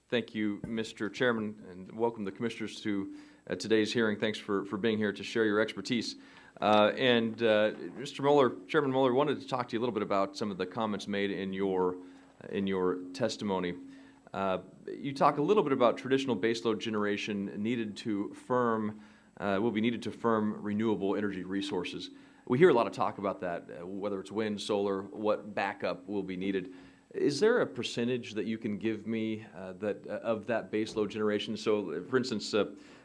Thank you, Mr. Chairman, and welcome the commissioners to today's hearing. Thanks for being here to share your expertise. Mr. Mueller, Chairman Mueller, wanted to talk to you a little bit about some of the comments made in your testimony. You talk a little bit about traditional baseload generation will be needed to firm renewable energy resources. We hear a lot of talk about that, whether it's wind, solar, what backup will be needed. Is there a percentage that you can give me of that baseload generation? So, for instance,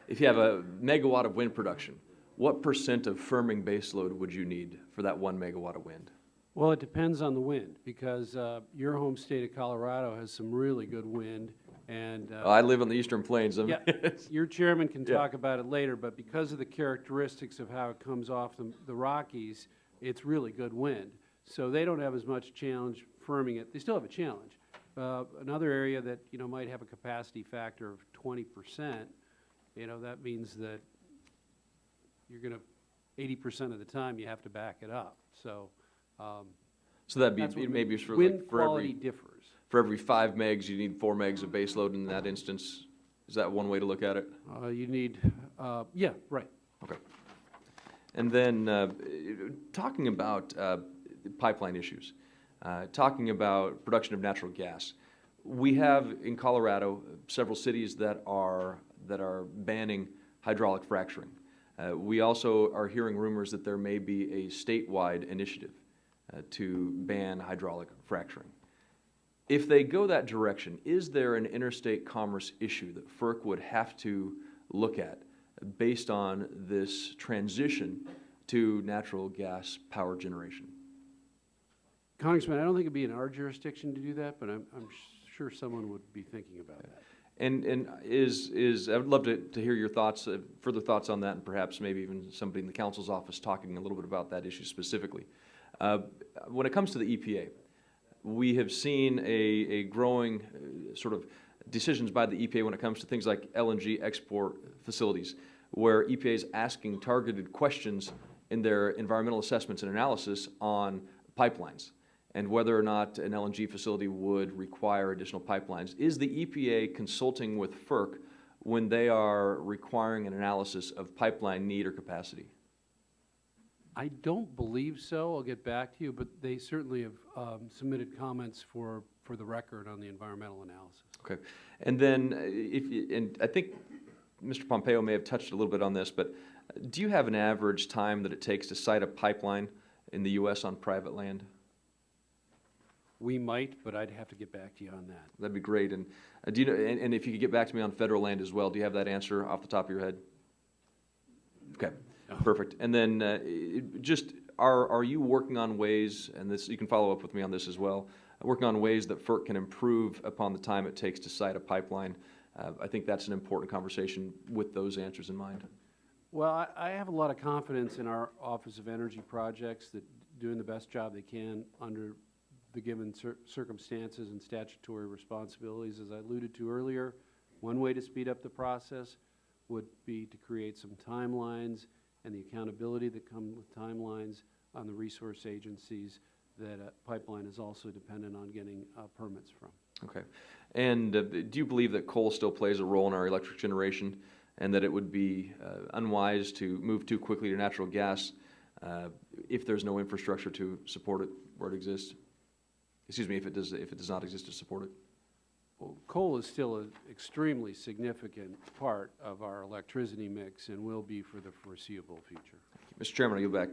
if you have a megawatt of wind production, what percent of firming baseload would you need for that 1 megawatt of wind? Well, it depends on the wind, because your home state of Colorado has some really good wind. And I live on the Eastern Plains. Yeah, your chairman can talk about it later, but because of the characteristics of how it comes off the Rockies, it's really good wind. So they don't have as much challenge firming it. They still have a challenge. Another area that might have a capacity factor of 20%, that means that you're going to 80% of the time you have to back it up. So so that'd be maybe for wind quality differs. For every 5 megs, you need 4 megs of baseload in that instance. Is that one way to look at it? You need, yeah, right. Okay. And then talking about pipeline issues, talking about production of natural gas, we have in Colorado several cities that are banning hydraulic fracturing. We also are hearing rumors that there may be a statewide initiative to ban hydraulic fracturing. If they go that direction, is there an interstate commerce issue that FERC would have to look at based on this transition to natural gas power generation? Congressman, I don't think it would be in our jurisdiction to do that, but I'm sure someone would be thinking about that. And I would love to hear your thoughts, further thoughts on that, and perhaps maybe even somebody in the council's office talking a little bit about that issue specifically. When it comes to the EPA, we have seen a growing sort of decisions by the EPA when it comes to things like LNG export facilities, where EPA is asking targeted questions in their environmental assessments and analysis on pipelines and whether or not an LNG facility would require additional pipelines. Is the EPA consulting with FERC when they are requiring an analysis of pipeline need or capacity? I don't believe so. I'll get back to you, but they certainly have submitted comments for the record on the environmental analysis. Okay. And then, and I think Mr. Pompeo may have touched a little bit on this, but do you have an average time that it takes to site a pipeline in the U.S. on private land? We might, but I'd have to get back to you on that. That'd be great. And do you know? And if you could get back to me on federal land as well, do you have that answer off the top of your head? Okay. Perfect. And then just are you working on ways, and this you can follow up with me on this as well, working on ways that FERC can improve upon the time it takes to site a pipeline? I think that's an important conversation with those answers in mind. Well, I have a lot of confidence in our Office of Energy Projects that doing the best job they can under the given circumstances and statutory responsibilities. As I alluded to earlier, one way to speed up the process would be to create some timelines and the accountability that come with timelines on the resource agencies that a pipeline is also dependent on getting permits from. Okay. And do you believe that coal still plays a role in our electric generation and that it would be unwise to move too quickly to natural gas if there's no infrastructure to support it where it exists? Excuse me, if it does not exist to support it? Well, coal is still an extremely significant part of our electricity mix and will be for the foreseeable future. Mr. Chairman, I yield back.